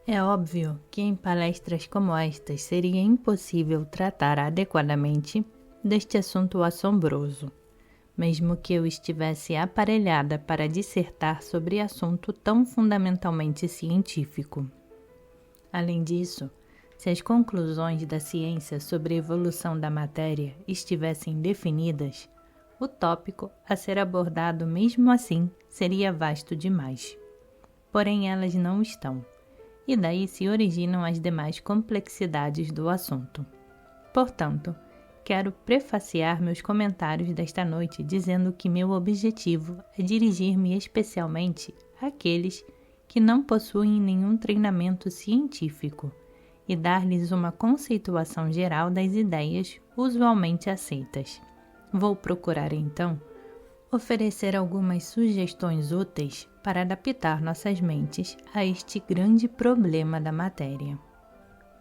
É óbvio que em palestras como estas seria impossível tratar adequadamente deste assunto assombroso, mesmo que eu estivesse aparelhada para dissertar sobre assunto tão fundamentalmente científico. Além disso, se as conclusões da ciência sobre a evolução da matéria estivessem definidas, o tópico a ser abordado mesmo assim seria vasto demais. Porém, elas não estão, e daí se originam as demais complexidades do assunto. Portanto, quero prefaciar meus comentários desta noite dizendo que meu objetivo é dirigir-me especialmente àqueles que não possuem nenhum treinamento científico e dar-lhes uma conceituação geral das ideias usualmente aceitas. Vou procurar, então, oferecer algumas sugestões úteis para adaptar nossas mentes a este grande problema da matéria.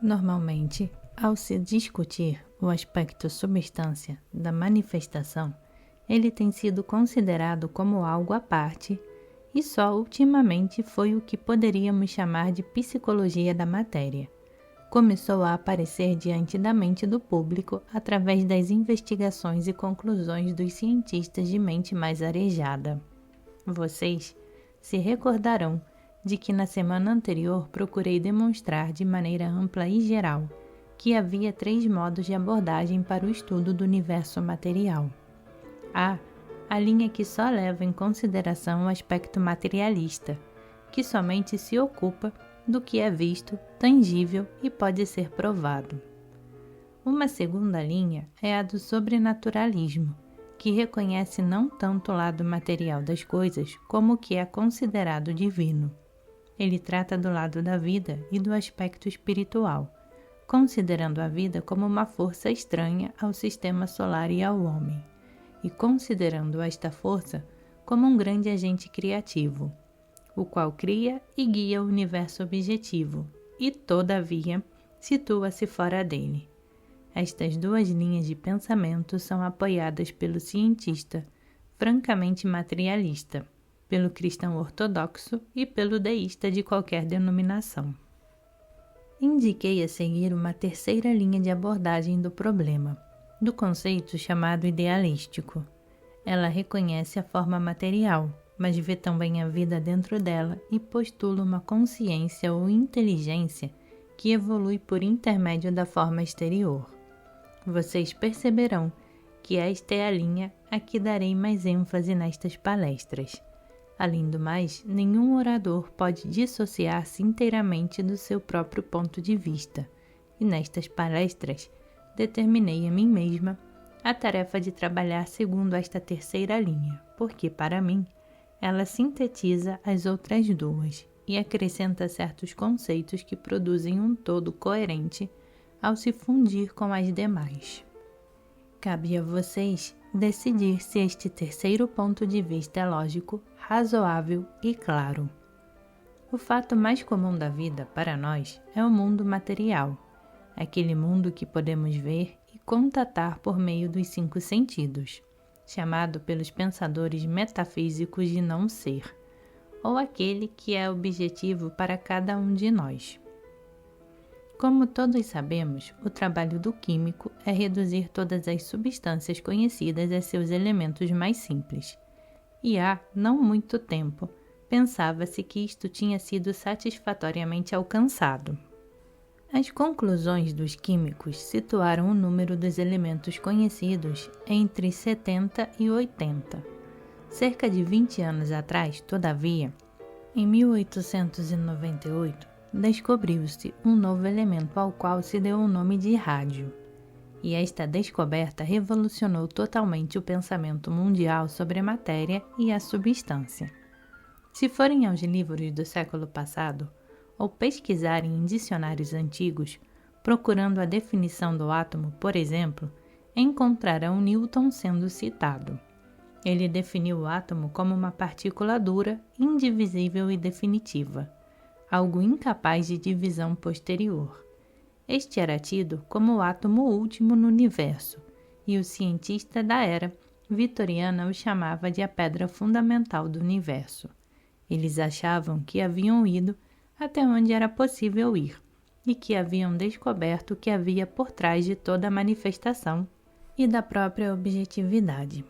Normalmente, ao se discutir o aspecto substância da manifestação, ele tem sido considerado como algo à parte e só ultimamente foi o que poderíamos chamar de psicologia da matéria. Começou a aparecer diante da mente do público através das investigações e conclusões dos cientistas de mente mais arejada. Vocês se recordarão de que na semana anterior procurei demonstrar de maneira ampla e geral que havia 3 modos de abordagem para o estudo do universo material. Há a linha que só leva em consideração o aspecto materialista, que somente se ocupa do que é visto, tangível e pode ser provado. Uma segunda linha é a do sobrenaturalismo, que reconhece não tanto o lado material das coisas como o que é considerado divino. Ele trata do lado da vida e do aspecto espiritual, considerando a vida como uma força estranha ao sistema solar e ao homem, e considerando esta força como um grande agente criativo, o qual cria e guia o universo objetivo e, todavia, situa-se fora dele. Estas 2 linhas de pensamento são apoiadas pelo cientista francamente materialista, pelo cristão ortodoxo e pelo deísta de qualquer denominação. Indiquei a seguir uma terceira linha de abordagem do problema, do conceito chamado idealístico. Ela reconhece a forma material, mas vê também a vida dentro dela e postula uma consciência ou inteligência que evolui por intermédio da forma exterior. Vocês perceberão que esta é a linha a que darei mais ênfase nestas palestras. Além do mais, nenhum orador pode dissociar-se inteiramente do seu próprio ponto de vista, e nestas palestras determinei a mim mesma a tarefa de trabalhar segundo esta terceira linha, porque, para mim, ela sintetiza as outras 2 e acrescenta certos conceitos que produzem um todo coerente ao se fundir com as demais. Cabe a vocês decidir se este terceiro ponto de vista é lógico, razoável e claro. O fato mais comum da vida para nós é o mundo material, aquele mundo que podemos ver e contatar por meio dos 5 sentidos, chamado pelos pensadores metafísicos de não ser, ou aquele que é objetivo para cada um de nós. Como todos sabemos, o trabalho do químico é reduzir todas as substâncias conhecidas a seus elementos mais simples. E há não muito tempo, pensava-se que isto tinha sido satisfatoriamente alcançado. As conclusões dos químicos situaram o número dos elementos conhecidos entre 70 e 80. Cerca de 20 anos atrás, todavia, em 1898, descobriu-se um novo elemento ao qual se deu o nome de rádio. E esta descoberta revolucionou totalmente o pensamento mundial sobre a matéria e a substância. Se forem aos livros do século passado, ou pesquisarem em dicionários antigos, procurando a definição do átomo, por exemplo, encontrarão Newton sendo citado. Ele definiu o átomo como uma partícula dura, indivisível e definitiva, algo incapaz de divisão posterior. Este era tido como o átomo último no universo, e o cientista da era vitoriana o chamava de a pedra fundamental do universo. Eles achavam que haviam ido até onde era possível ir, e que haviam descoberto o que havia por trás de toda a manifestação e da própria objetividade.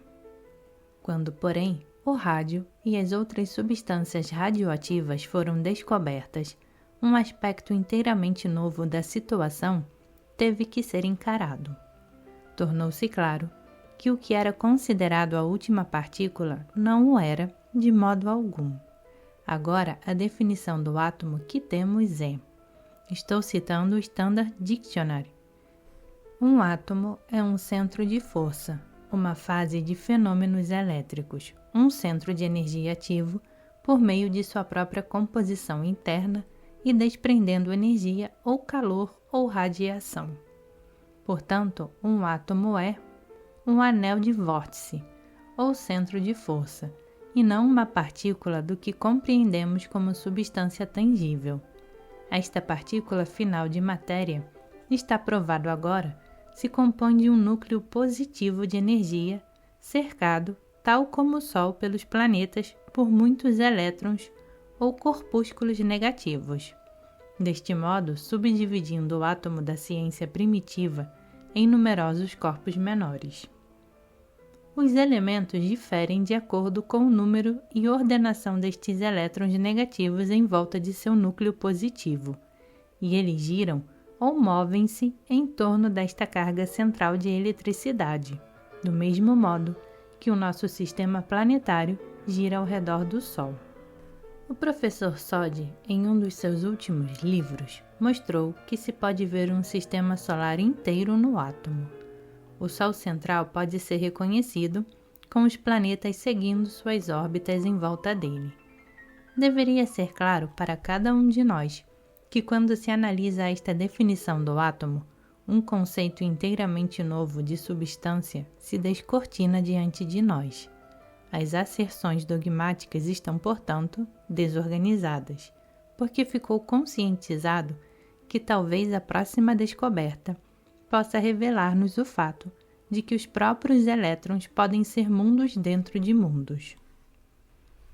Quando, porém, o rádio e as outras substâncias radioativas foram descobertas, um aspecto inteiramente novo da situação teve que ser encarado. Tornou-se claro que o que era considerado a última partícula não o era de modo algum. Agora, a definição do átomo que temos é, estou citando o Standard Dictionary, um átomo é um centro de força, uma fase de fenômenos elétricos, um centro de energia ativo por meio de sua própria composição interna e desprendendo energia ou calor ou radiação. Portanto, um átomo é um anel de vórtice, ou centro de força, e não uma partícula do que compreendemos como substância tangível. Esta partícula final de matéria, está provado agora, se compõe de um núcleo positivo de energia, cercado, tal como o Sol pelos planetas, por muitos elétrons ou corpúsculos negativos. Deste modo, subdividindo o átomo da ciência primitiva em numerosos corpos menores. Os elementos diferem de acordo com o número e ordenação destes elétrons negativos em volta de seu núcleo positivo, e eles giram ou movem-se em torno desta carga central de eletricidade, do mesmo modo que o nosso sistema planetário gira ao redor do Sol. O professor Soddy, em um dos seus últimos livros, mostrou que se pode ver um sistema solar inteiro no átomo. O Sol central pode ser reconhecido com os planetas seguindo suas órbitas em volta dele. Deveria ser claro para cada um de nós que quando se analisa esta definição do átomo, um conceito inteiramente novo de substância se descortina diante de nós. As asserções dogmáticas estão, portanto, desorganizadas, porque ficou conscientizado que talvez a próxima descoberta possa revelar-nos o fato de que os próprios elétrons podem ser mundos dentro de mundos.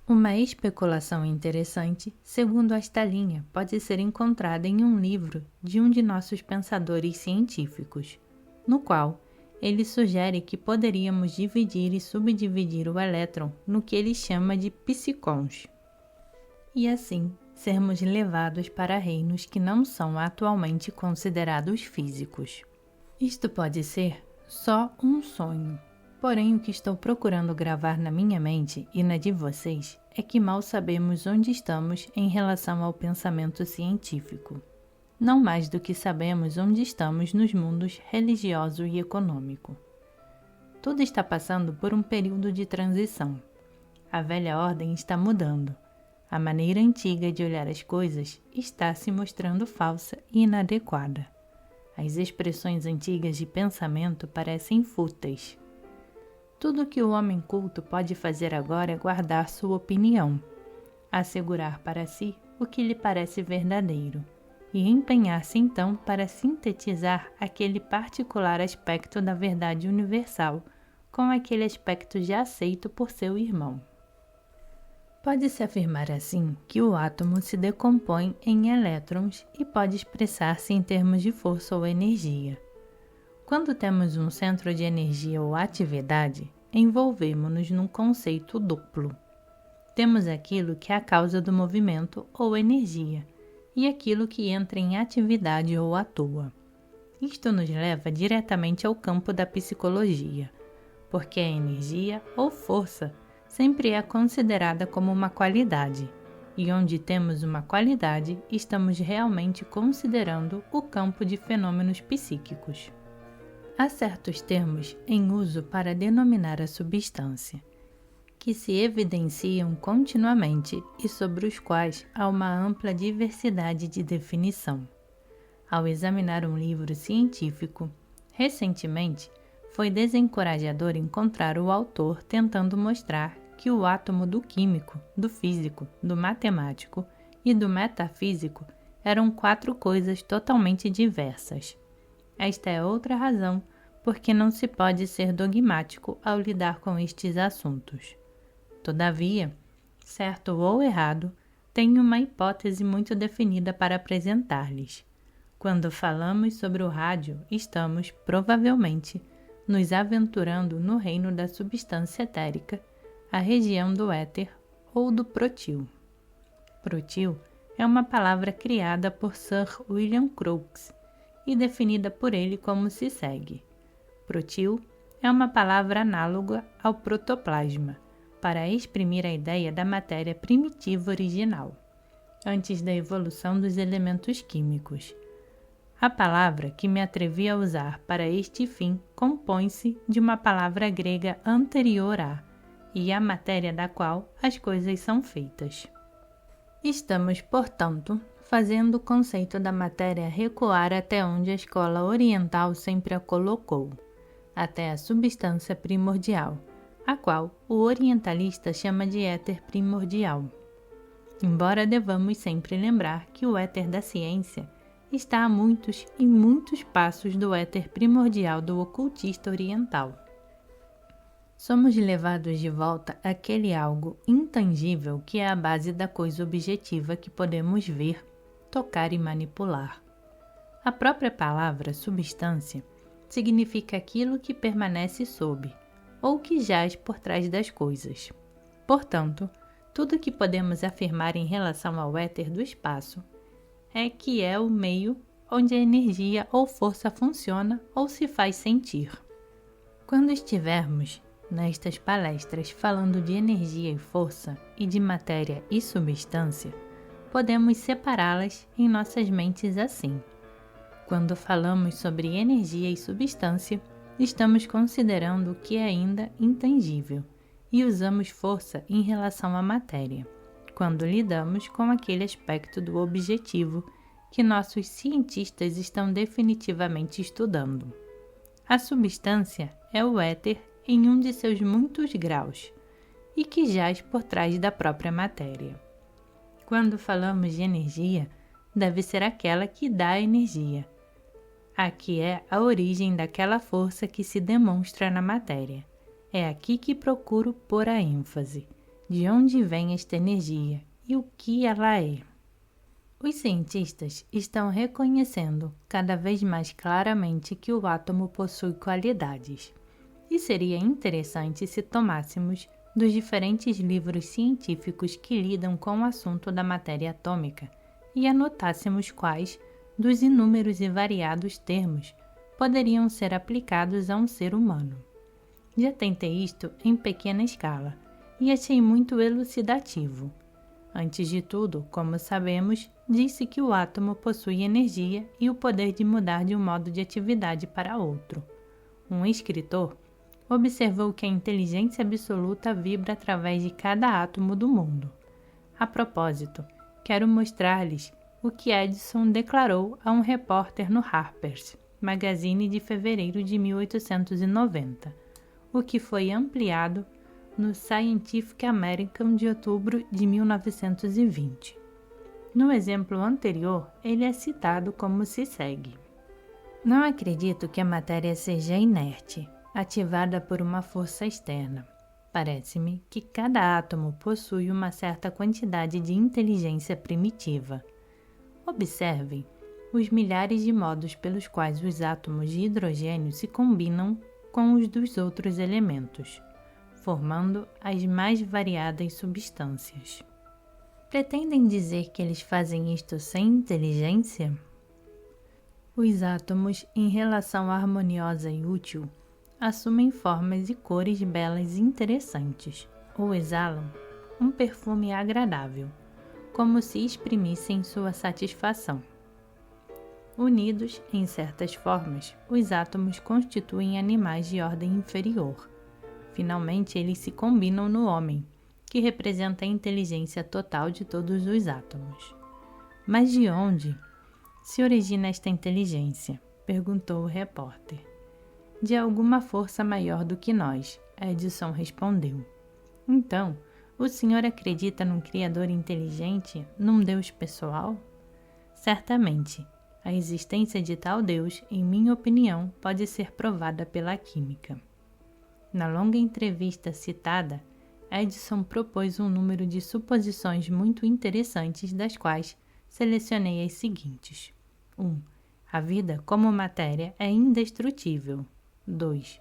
Uma especulação interessante, segundo esta linha, pode ser encontrada em um livro de um de nossos pensadores científicos, no qual ele sugere que poderíamos dividir e subdividir o elétron no que ele chama de psicons, e assim sermos levados para reinos que não são atualmente considerados físicos. Isto pode ser só um sonho. Porém, o que estou procurando gravar na minha mente e na de vocês é que mal sabemos onde estamos em relação ao pensamento científico. Não mais do que sabemos onde estamos nos mundos religioso e econômico. Tudo está passando por um período de transição. A velha ordem está mudando. A maneira antiga de olhar as coisas está se mostrando falsa e inadequada. As expressões antigas de pensamento parecem fúteis. Tudo o que o homem culto pode fazer agora é guardar sua opinião, assegurar para si o que lhe parece verdadeiro e empenhar-se então para sintetizar aquele particular aspecto da verdade universal com aquele aspecto já aceito por seu irmão. Pode-se afirmar assim que o átomo se decompõe em elétrons e pode expressar-se em termos de força ou energia. Quando temos um centro de energia ou atividade, envolvemos-nos num conceito duplo. Temos aquilo que é a causa do movimento ou energia, e aquilo que entra em atividade ou atua. Isto nos leva diretamente ao campo da psicologia, porque a energia ou força sempre é considerada como uma qualidade, e onde temos uma qualidade, estamos realmente considerando o campo de fenômenos psíquicos. Há certos termos em uso para denominar a substância, que se evidenciam continuamente e sobre os quais há uma ampla diversidade de definição. Ao examinar um livro científico, recentemente, foi desencorajador encontrar o autor tentando mostrar que o átomo do químico, do físico, do matemático e do metafísico eram 4 coisas totalmente diversas. Esta é outra razão porque não se pode ser dogmático ao lidar com estes assuntos. Todavia, certo ou errado, tenho uma hipótese muito definida para apresentar-lhes. Quando falamos sobre o rádio, estamos, provavelmente, nos aventurando no reino da substância etérica, a região do éter ou do protil. Protil é uma palavra criada por Sir William Crookes e definida por ele como se segue. Protil é uma palavra análoga ao protoplasma, para exprimir a ideia da matéria primitiva original, antes da evolução dos elementos químicos. A palavra que me atrevi a usar para este fim compõe-se de uma palavra grega anterior a, e a matéria da qual as coisas são feitas. Estamos, portanto, fazendo o conceito da matéria recuar até onde a escola oriental sempre a colocou, até a substância primordial, a qual o orientalista chama de éter primordial. Embora devamos sempre lembrar que o éter da ciência está a muitos e muitos passos do éter primordial do ocultista oriental. Somos levados de volta àquele algo intangível que é a base da coisa objetiva que podemos ver, tocar e manipular. A própria palavra substância significa aquilo que permanece sob, ou que jaz por trás das coisas. Portanto, tudo que podemos afirmar em relação ao éter do espaço é que é o meio onde a energia ou força funciona ou se faz sentir. Quando estivermos nestas palestras falando de energia e força e de matéria e substância, podemos separá-las em nossas mentes assim. Quando falamos sobre energia e substância, estamos considerando o que é ainda intangível e usamos força em relação à matéria, quando lidamos com aquele aspecto do objetivo que nossos cientistas estão definitivamente estudando. A substância é o éter em um de seus muitos graus e que jaz por trás da própria matéria. Quando falamos de energia, deve ser aquela que dá a energia, a que é a origem daquela força que se demonstra na matéria. É aqui que procuro pôr a ênfase, de onde vem esta energia e o que ela é. Os cientistas estão reconhecendo cada vez mais claramente que o átomo possui qualidades, e seria interessante se tomássemos dos diferentes livros científicos que lidam com o assunto da matéria atômica e anotássemos quais dos inúmeros e variados termos poderiam ser aplicados a um ser humano. Já tentei isto em pequena escala e achei muito elucidativo. Antes de tudo, como sabemos, disse que o átomo possui energia e o poder de mudar de um modo de atividade para outro. Um escritor observou que a inteligência absoluta vibra através de cada átomo do mundo. A propósito, quero mostrar-lhes o que Edison declarou a um repórter no Harper's Magazine de fevereiro de 1890, o que foi ampliado no Scientific American de outubro de 1920. No exemplo anterior, ele é citado como se segue: Não acredito que a matéria seja inerte, ativada por uma força externa. Parece-me que cada átomo possui uma certa quantidade de inteligência primitiva. Observem os milhares de modos pelos quais os átomos de hidrogênio se combinam com os dos outros elementos, formando as mais variadas substâncias. Pretendem dizer que eles fazem isto sem inteligência? Os átomos, em relação harmoniosa e útil, assumem formas e cores belas e interessantes, ou exalam um perfume agradável, como se exprimissem sua satisfação. Unidos em certas formas, os átomos constituem animais de ordem inferior. Finalmente, eles se combinam no homem, que representa a inteligência total de todos os átomos. Mas de onde se origina esta inteligência? Perguntou o repórter. De alguma força maior do que nós, Edison respondeu. Então, o senhor acredita num Criador inteligente, num Deus pessoal? Certamente, a existência de tal Deus, em minha opinião, pode ser provada pela química. Na longa entrevista citada, Edison propôs um número de suposições muito interessantes, das quais selecionei as seguintes. 1. A vida, como matéria, é indestrutível. 2.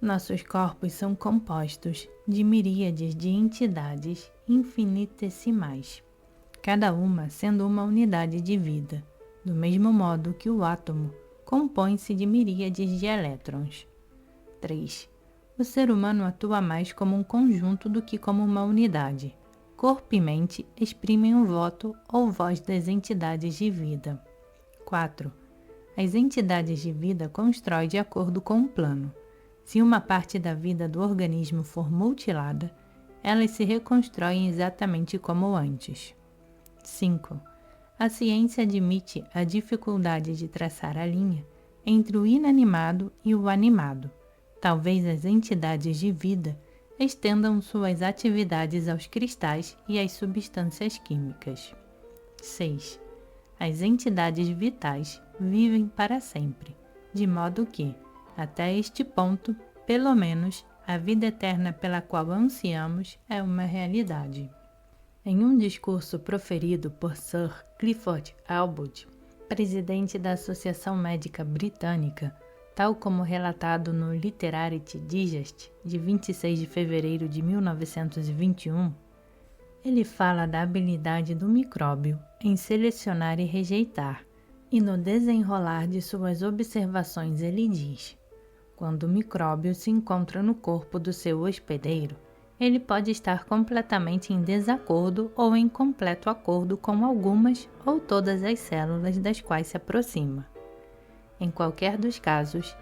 Nossos corpos são compostos de miríades de entidades infinitesimais, cada uma sendo uma unidade de vida, do mesmo modo que o átomo compõe-se de miríades de elétrons. 3. O ser humano atua mais como um conjunto do que como uma unidade. Corpo e mente exprimem o voto ou voz das entidades de vida. 4. As entidades de vida constroem de acordo com um plano. Se uma parte da vida do organismo for mutilada, elas se reconstroem exatamente como antes. 5. A ciência admite a dificuldade de traçar a linha entre o inanimado e o animado. Talvez as entidades de vida estendam suas atividades aos cristais e às substâncias químicas. 6. As entidades vitais vivem para sempre, de modo que, até este ponto, pelo menos, a vida eterna pela qual ansiamos é uma realidade. Em um discurso proferido por Sir Clifford Allbutt, presidente da Associação Médica Britânica, tal como relatado no Literary Digest, de 26 de fevereiro de 1921, ele fala da habilidade do micróbio em selecionar e rejeitar, e no desenrolar de suas observações ele diz: quando o micróbio se encontra no corpo do seu hospedeiro, ele pode estar completamente em desacordo ou em completo acordo com algumas ou todas as células das quais se aproxima. Em qualquer dos casos,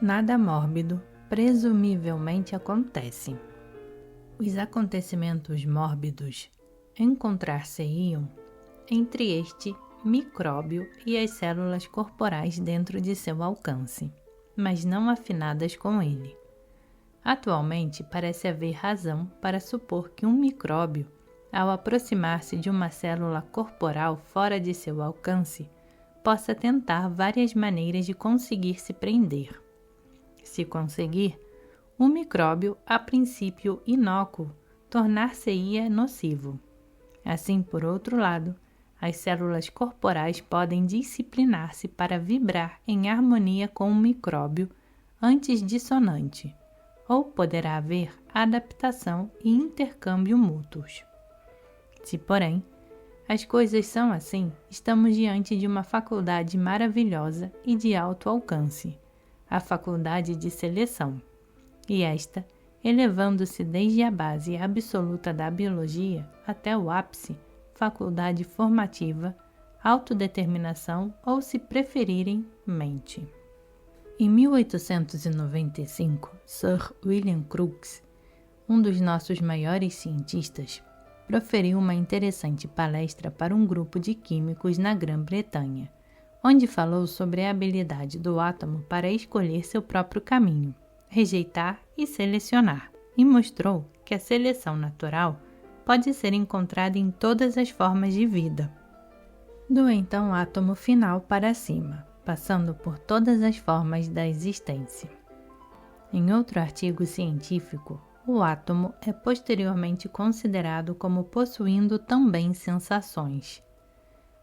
nada mórbido presumivelmente acontece. Os acontecimentos mórbidos encontrar-se-iam entre este micróbio e as células corporais dentro de seu alcance, mas não afinadas com ele. Atualmente, parece haver razão para supor que um micróbio, ao aproximar-se de uma célula corporal fora de seu alcance, possa tentar várias maneiras de conseguir se prender. Se conseguir, o micróbio, a princípio inócuo, tornar-se-ia nocivo. Assim, por outro lado, as células corporais podem disciplinar-se para vibrar em harmonia com o micróbio antes dissonante, ou poderá haver adaptação e intercâmbio mútuos. Se, porém, as coisas são assim, estamos diante de uma faculdade maravilhosa e de alto alcance, a faculdade de seleção, e esta, elevando-se desde a base absoluta da biologia até o ápice, faculdade formativa, autodeterminação ou, se preferirem, mente. Em 1895, Sir William Crookes, um dos nossos maiores cientistas, proferiu uma interessante palestra para um grupo de químicos na Grã-Bretanha, onde falou sobre a habilidade do átomo para escolher seu próprio caminho, rejeitar e selecionar, e mostrou que a seleção natural pode ser encontrada em todas as formas de vida, do então átomo final para cima, passando por todas as formas da existência. Em outro artigo científico, o átomo é posteriormente considerado como possuindo também sensações.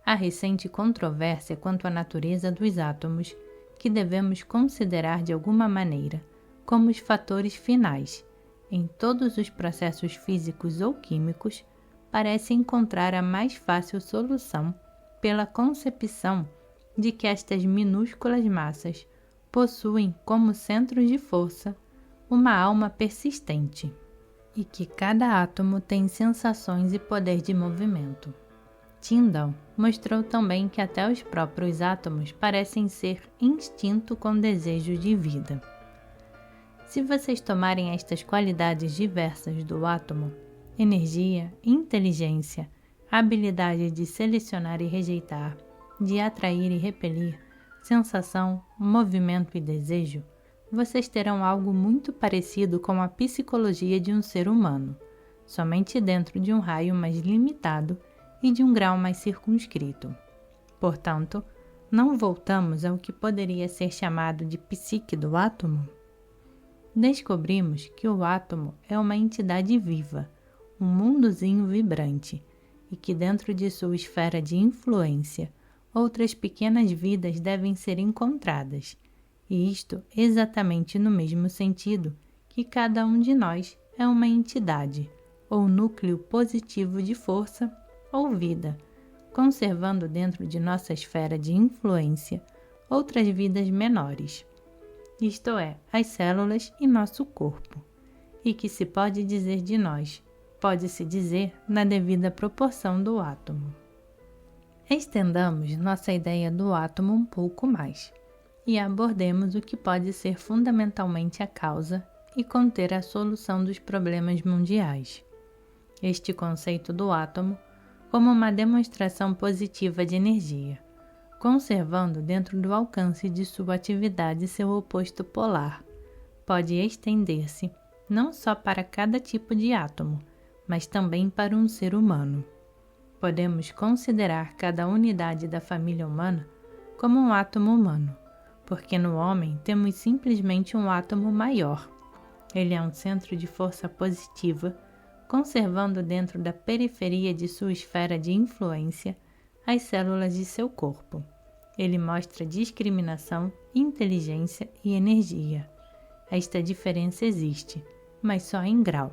Há recente controvérsia quanto à natureza dos átomos, que devemos considerar de alguma maneira como os fatores finais. Em todos os processos físicos ou químicos, parece encontrar a mais fácil solução pela concepção de que estas minúsculas massas possuem como centros de força uma alma persistente, e que cada átomo tem sensações e poder de movimento. Tyndall mostrou também que até os próprios átomos parecem ser instinto com desejo de vida. Se vocês tomarem estas qualidades diversas do átomo, energia, inteligência, habilidade de selecionar e rejeitar, de atrair e repelir, sensação, movimento e desejo, vocês terão algo muito parecido com a psicologia de um ser humano, somente dentro de um raio mais limitado e de um grau mais circunscrito. Portanto, não voltamos ao que poderia ser chamado de psique do átomo? descobrimos que o átomo é uma entidade viva, um mundozinho vibrante, e que dentro de sua esfera de influência, outras pequenas vidas devem ser encontradas, e isto exatamente no mesmo sentido que cada um de nós é uma entidade, ou núcleo positivo de força ou vida, conservando dentro de nossa esfera de influência outras vidas menores, isto é, as células e nosso corpo, e que se pode dizer de nós, pode-se dizer na devida proporção do átomo. Estendamos nossa ideia do átomo um pouco mais e abordemos o que pode ser fundamentalmente a causa e conter a solução dos problemas mundiais. Este conceito do átomo como uma demonstração positiva de energia, conservando dentro do alcance de sua atividade seu oposto polar, pode estender-se não só para cada tipo de átomo, mas também para um ser humano. Podemos considerar cada unidade da família humana como um átomo humano, porque no homem temos simplesmente um átomo maior. Ele é um centro de força positiva, conservando dentro da periferia de sua esfera de influência as células de seu corpo. Ele mostra discriminação, inteligência e energia. Esta diferença existe, mas só em grau.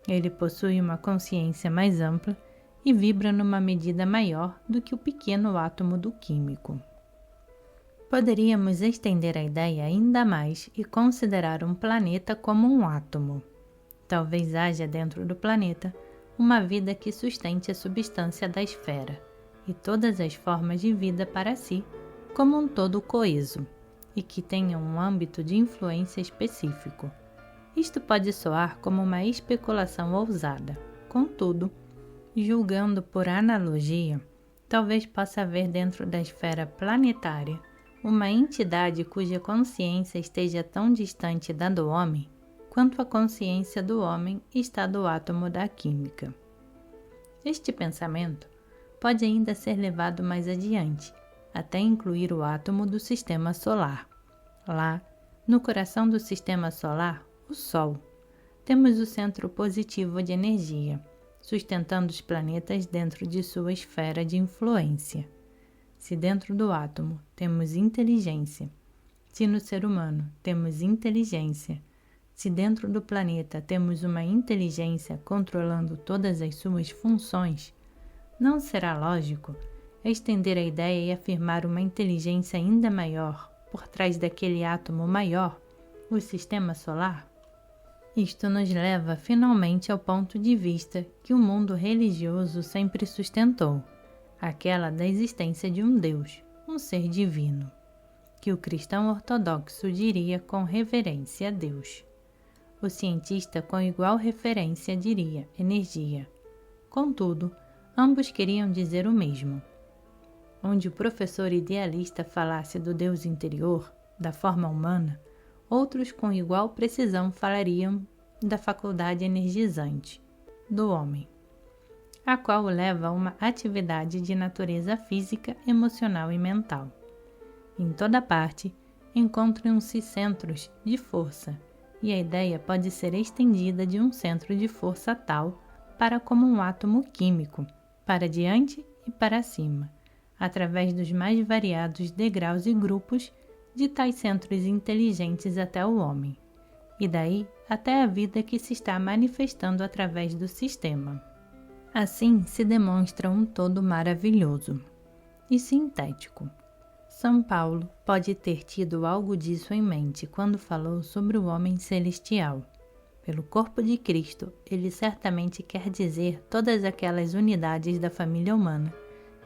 Ele possui uma consciência mais ampla e vibra numa medida maior do que o pequeno átomo do químico. Poderíamos estender a ideia ainda mais e considerar um planeta como um átomo. Talvez haja dentro do planeta uma vida que sustente a substância da esfera e todas as formas de vida para si como um todo coeso e que tenha um âmbito de influência específico. Isto pode soar como uma especulação ousada, contudo, julgando por analogia, talvez possa haver dentro da esfera planetária uma entidade cuja consciência esteja tão distante da do homem quanto a consciência do homem está do átomo da química. Este pensamento pode ainda ser levado mais adiante, até incluir o átomo do sistema solar. Lá, no coração do sistema solar, o Sol, temos o centro positivo de energia, sustentando os planetas dentro de sua esfera de influência. Se dentro do átomo temos inteligência, se no ser humano temos inteligência, se dentro do planeta temos uma inteligência controlando todas as suas funções, não será lógico estender a ideia e afirmar uma inteligência ainda maior por trás daquele átomo maior, o sistema solar? Isto nos leva finalmente ao ponto de vista que o mundo religioso sempre sustentou, aquela da existência de um Deus, um ser divino, que o cristão ortodoxo diria com reverência a Deus. O cientista com igual referência diria energia. Contudo, ambos queriam dizer o mesmo. Onde o professor idealista falasse do Deus interior, da forma humana, outros com igual precisão falariam da faculdade energizante, do homem, a qual o leva a uma atividade de natureza física, emocional e mental. Em toda parte, encontram-se centros de força, e a ideia pode ser estendida de um centro de força tal para como um átomo químico, para diante e para cima, através dos mais variados degraus e grupos de tais centros inteligentes até o homem, e daí até a vida que se está manifestando através do sistema. Assim se demonstra um todo maravilhoso e sintético. São Paulo pode ter tido algo disso em mente quando falou sobre o homem celestial. Pelo corpo de Cristo, ele certamente quer dizer todas aquelas unidades da família humana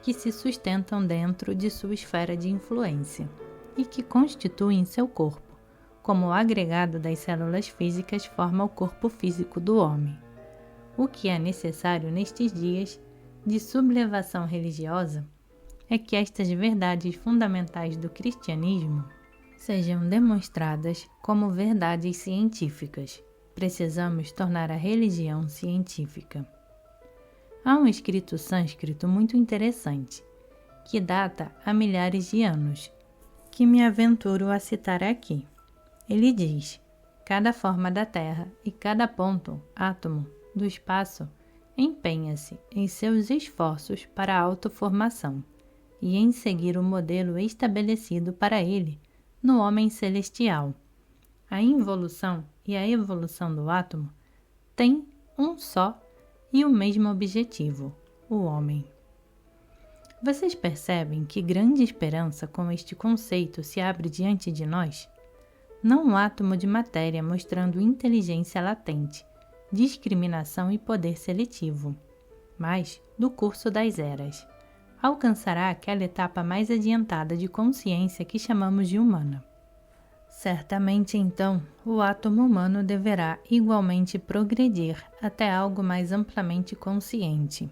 que se sustentam dentro de sua esfera de influência e que constituem seu corpo, como o agregado das células físicas forma o corpo físico do homem. O que é necessário nestes dias de sublevação religiosa é que estas verdades fundamentais do cristianismo sejam demonstradas como verdades científicas. Precisamos tornar a religião científica. Há um escrito sânscrito muito interessante, que data há milhares de anos, que me aventuro a citar aqui. Ele diz: cada forma da Terra e cada ponto, átomo, do espaço, empenha-se em seus esforços para a autoformação e em seguir o modelo estabelecido para ele no homem celestial. A involução e a evolução do átomo têm um só e o mesmo objetivo, o homem. Vocês percebem que grande esperança com este conceito se abre diante de nós? Não um átomo de matéria mostrando inteligência latente, discriminação e poder seletivo, mas do curso das eras. Alcançará aquela etapa mais adiantada de consciência que chamamos de humana. Certamente, então, o átomo humano deverá igualmente progredir até algo mais amplamente consciente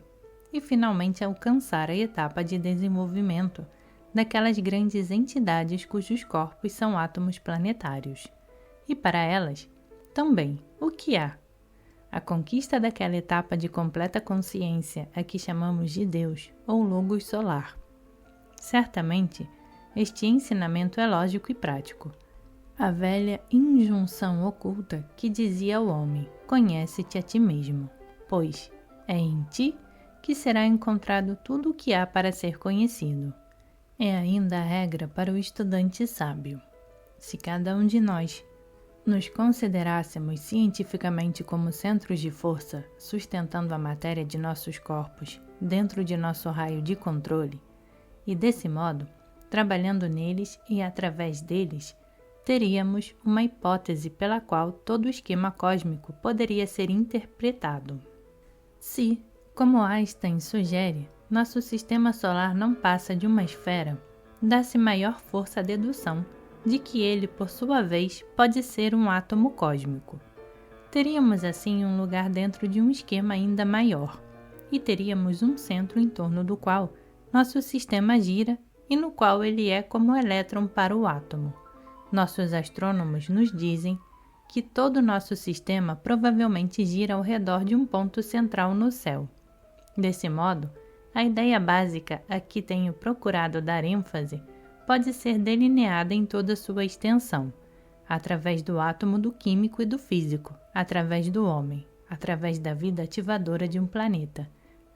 e finalmente alcançar a etapa de desenvolvimento daquelas grandes entidades cujos corpos são átomos planetários. E para elas, também, o que há? A conquista daquela etapa de completa consciência a que chamamos de Deus ou Logos solar. Certamente, este ensinamento é lógico e prático. A velha injunção oculta que dizia ao homem: conhece-te a ti mesmo, pois é em ti que será encontrado tudo o que há para ser conhecido. É ainda a regra para o estudante sábio. Se cada um de nós nos considerássemos cientificamente como centros de força sustentando a matéria de nossos corpos dentro de nosso raio de controle, e desse modo, trabalhando neles e através deles, teríamos uma hipótese pela qual todo o esquema cósmico poderia ser interpretado. Se, como Einstein sugere, nosso sistema solar não passa de uma esfera, dá-se maior força à dedução de que ele, por sua vez, pode ser um átomo cósmico. Teríamos assim um lugar dentro de um esquema ainda maior, e teríamos um centro em torno do qual nosso sistema gira e no qual ele é como o elétron para o átomo. Nossos astrônomos nos dizem que todo o nosso sistema provavelmente gira ao redor de um ponto central no céu. Desse modo, a ideia básica a que tenho procurado dar ênfase pode ser delineada em toda sua extensão, através do átomo do químico e do físico, através do homem, através da vida ativadora de um planeta,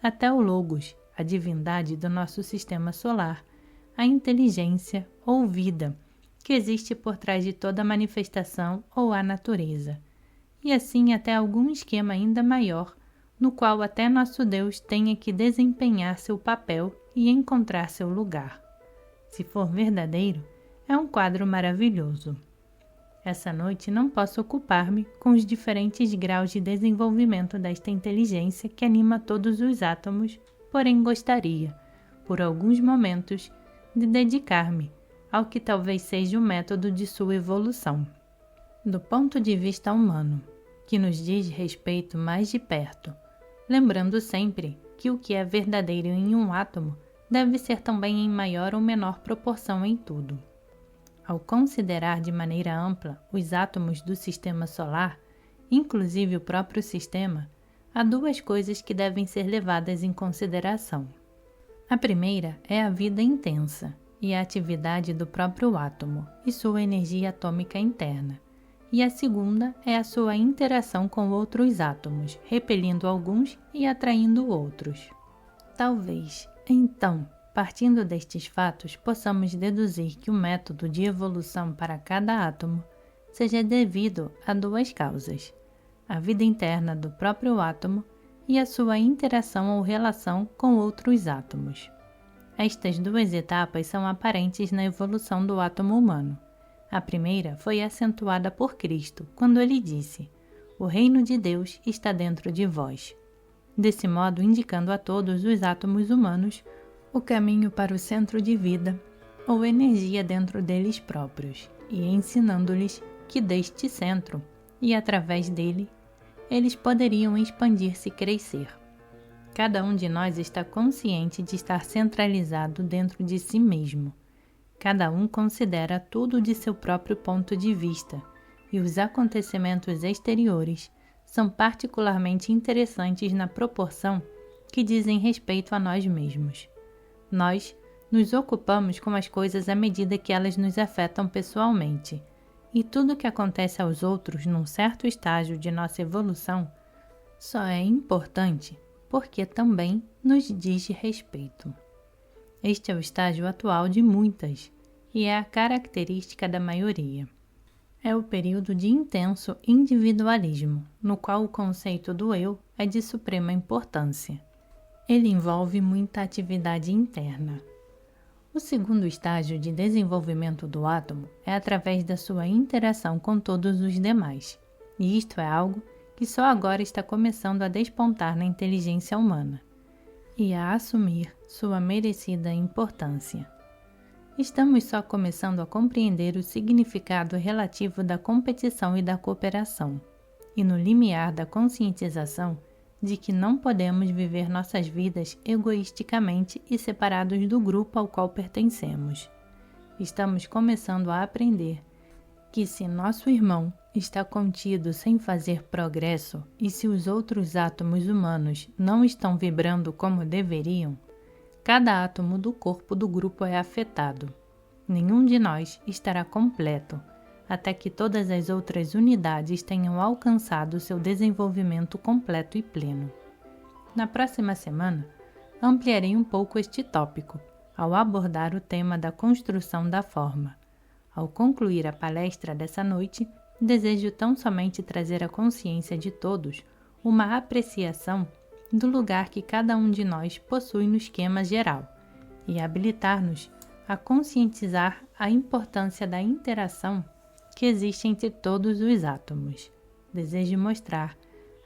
até o Logos, a divindade do nosso sistema solar, a inteligência ou vida que existe por trás de toda manifestação ou a natureza, e assim até algum esquema ainda maior, no qual até nosso Deus tenha que desempenhar seu papel e encontrar seu lugar. Se for verdadeiro, é um quadro maravilhoso. Essa noite não posso ocupar-me com os diferentes graus de desenvolvimento desta inteligência que anima todos os átomos, porém gostaria, por alguns momentos, de dedicar-me ao que talvez seja o método de sua evolução, do ponto de vista humano, que nos diz respeito mais de perto, lembrando sempre que o que é verdadeiro em um átomo deve ser também em maior ou menor proporção em tudo. Ao considerar de maneira ampla os átomos do sistema solar, inclusive o próprio sistema, há duas coisas que devem ser levadas em consideração. A primeira é a vida intensa e a atividade do próprio átomo e sua energia atômica interna, e a segunda é a sua interação com outros átomos, repelindo alguns e atraindo outros. Talvez, então, partindo destes fatos, possamos deduzir que o método de evolução para cada átomo seja devido a duas causas: a vida interna do próprio átomo e a sua interação ou relação com outros átomos. Estas duas etapas são aparentes na evolução do átomo humano. A primeira foi acentuada por Cristo, quando ele disse: "O reino de Deus está dentro de vós", desse modo indicando a todos os átomos humanos o caminho para o centro de vida ou energia dentro deles próprios, e ensinando-lhes que deste centro, e através dele, eles poderiam expandir-se e crescer. Cada um de nós está consciente de estar centralizado dentro de si mesmo. Cada um considera tudo de seu próprio ponto de vista, e os acontecimentos exteriores são particularmente interessantes na proporção que dizem respeito a nós mesmos. Nós nos ocupamos com as coisas à medida que elas nos afetam pessoalmente, e tudo que acontece aos outros num certo estágio de nossa evolução só é importante porque também nos diz respeito. Este é o estágio atual de muitas e é a característica da maioria. É o período de intenso individualismo, no qual o conceito do eu é de suprema importância. Ele envolve muita atividade interna. O segundo estágio de desenvolvimento do átomo é através da sua interação com todos os demais, e isto é algo que só agora está começando a despontar na inteligência humana e a assumir sua merecida importância. Estamos só começando a compreender o significado relativo da competição e da cooperação, e no limiar da conscientização de que não podemos viver nossas vidas egoisticamente e separados do grupo ao qual pertencemos. Estamos começando a aprender que se nosso irmão está contido sem fazer progresso e se os outros átomos humanos não estão vibrando como deveriam, cada átomo do corpo do grupo é afetado. Nenhum de nós estará completo até que todas as outras unidades tenham alcançado seu desenvolvimento completo e pleno. Na próxima semana, ampliarei um pouco este tópico, ao abordar o tema da construção da forma. Ao concluir a palestra dessa noite, desejo tão somente trazer à consciência de todos uma apreciação do lugar que cada um de nós possui no esquema geral e habilitar-nos a conscientizar a importância da interação que existe entre todos os átomos. Desejo mostrar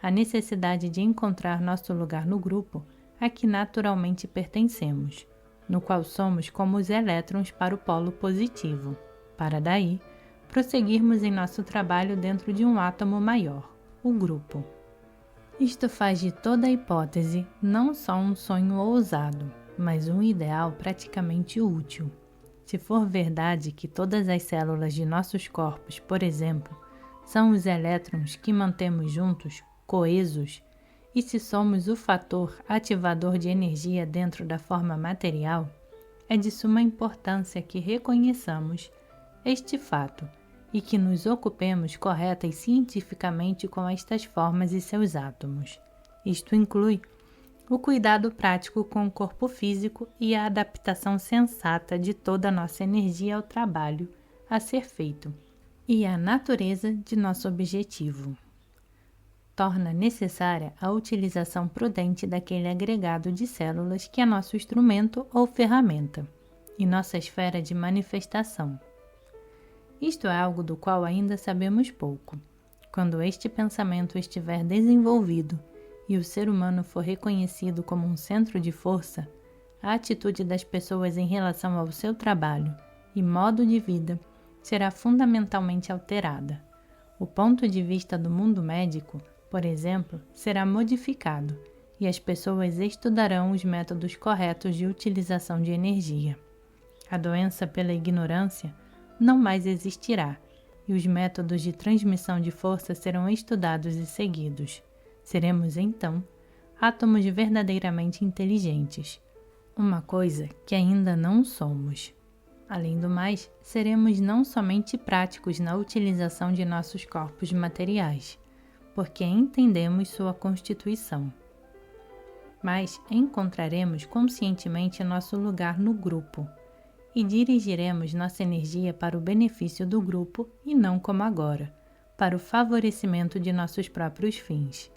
a necessidade de encontrar nosso lugar no grupo a que naturalmente pertencemos, no qual somos como os elétrons para o polo positivo, para daí prosseguirmos em nosso trabalho dentro de um átomo maior, o grupo. Isto faz de toda a hipótese não só um sonho ousado, mas um ideal praticamente útil. Se for verdade que todas as células de nossos corpos, por exemplo, são os elétrons que mantemos juntos, coesos, e se somos o fator ativador de energia dentro da forma material, é de suma importância que reconheçamos este fato e que nos ocupemos correta e cientificamente com estas formas e seus átomos. Isto inclui o cuidado prático com o corpo físico e a adaptação sensata de toda a nossa energia ao trabalho a ser feito e à natureza de nosso objetivo. Torna necessária a utilização prudente daquele agregado de células que é nosso instrumento ou ferramenta e nossa esfera de manifestação. Isto é algo do qual ainda sabemos pouco. Quando este pensamento estiver desenvolvido e o ser humano for reconhecido como um centro de força, a atitude das pessoas em relação ao seu trabalho e modo de vida será fundamentalmente alterada. O ponto de vista do mundo médico, por exemplo, será modificado e as pessoas estudarão os métodos corretos de utilização de energia. A doença pela ignorância não mais existirá e os métodos de transmissão de força serão estudados e seguidos. Seremos, então, átomos verdadeiramente inteligentes, uma coisa que ainda não somos. Além do mais, seremos não somente práticos na utilização de nossos corpos materiais, porque entendemos sua constituição, mas encontraremos conscientemente nosso lugar no grupo e dirigiremos nossa energia para o benefício do grupo e não como agora, para o favorecimento de nossos próprios fins.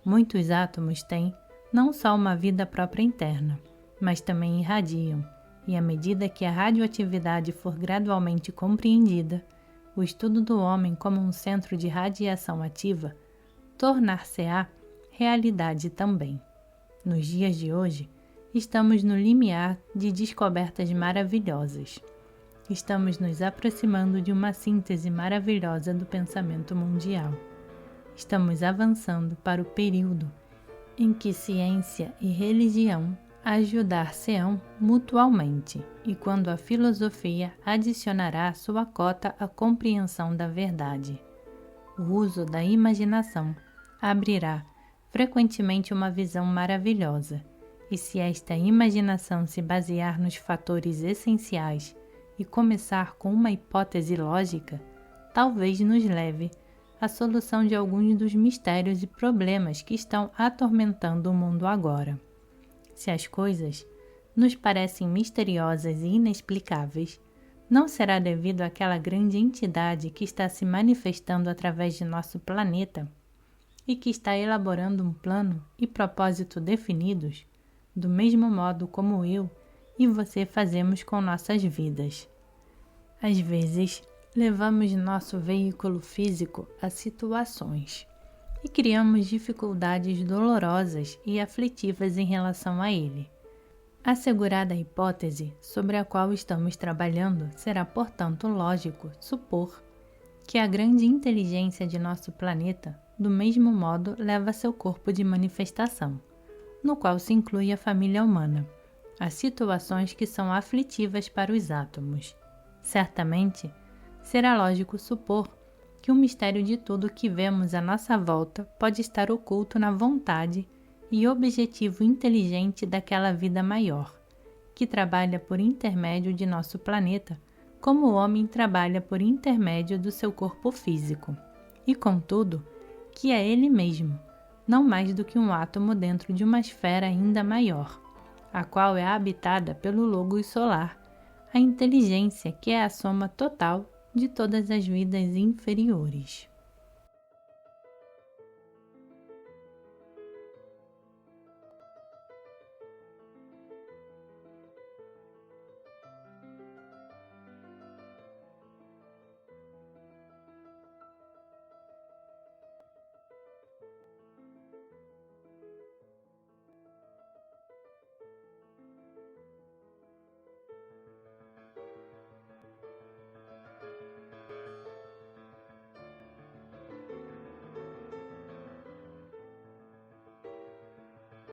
Muitos átomos têm não só uma vida própria interna, mas também irradiam, e à medida que a radioatividade for gradualmente compreendida, o estudo do homem como um centro de radiação ativa tornar-se-á realidade também. Nos dias de hoje, estamos no limiar de descobertas maravilhosas. Estamos nos aproximando de uma síntese maravilhosa do pensamento mundial. Estamos avançando para o período em que ciência e religião ajudar-se-ão mutualmente e quando a filosofia adicionará sua cota à compreensão da verdade. O uso da imaginação abrirá frequentemente uma visão maravilhosa, e se esta imaginação se basear nos fatores essenciais e começar com uma hipótese lógica, talvez nos leve à solução de alguns dos mistérios e problemas que estão atormentando o mundo agora. Se as coisas nos parecem misteriosas e inexplicáveis, não será devido àquela grande entidade que está se manifestando através de nosso planeta e que está elaborando um plano e propósito definidos, do mesmo modo como eu e você fazemos com nossas vidas. Às vezes, levamos nosso veículo físico a situações e criamos dificuldades dolorosas e aflitivas em relação a ele. Assegurada a hipótese sobre a qual estamos trabalhando, será, portanto, lógico supor que a grande inteligência de nosso planeta, do mesmo modo, leva seu corpo de manifestação, no qual se inclui a família humana, a situações que são aflitivas para os átomos. Certamente, será lógico supor que o mistério de tudo que vemos à nossa volta pode estar oculto na vontade e objetivo inteligente daquela vida maior, que trabalha por intermédio de nosso planeta, como o homem trabalha por intermédio do seu corpo físico, e contudo, que é ele mesmo, não mais do que um átomo dentro de uma esfera ainda maior, a qual é habitada pelo Logos solar, a inteligência que é a soma total de todas as vidas inferiores.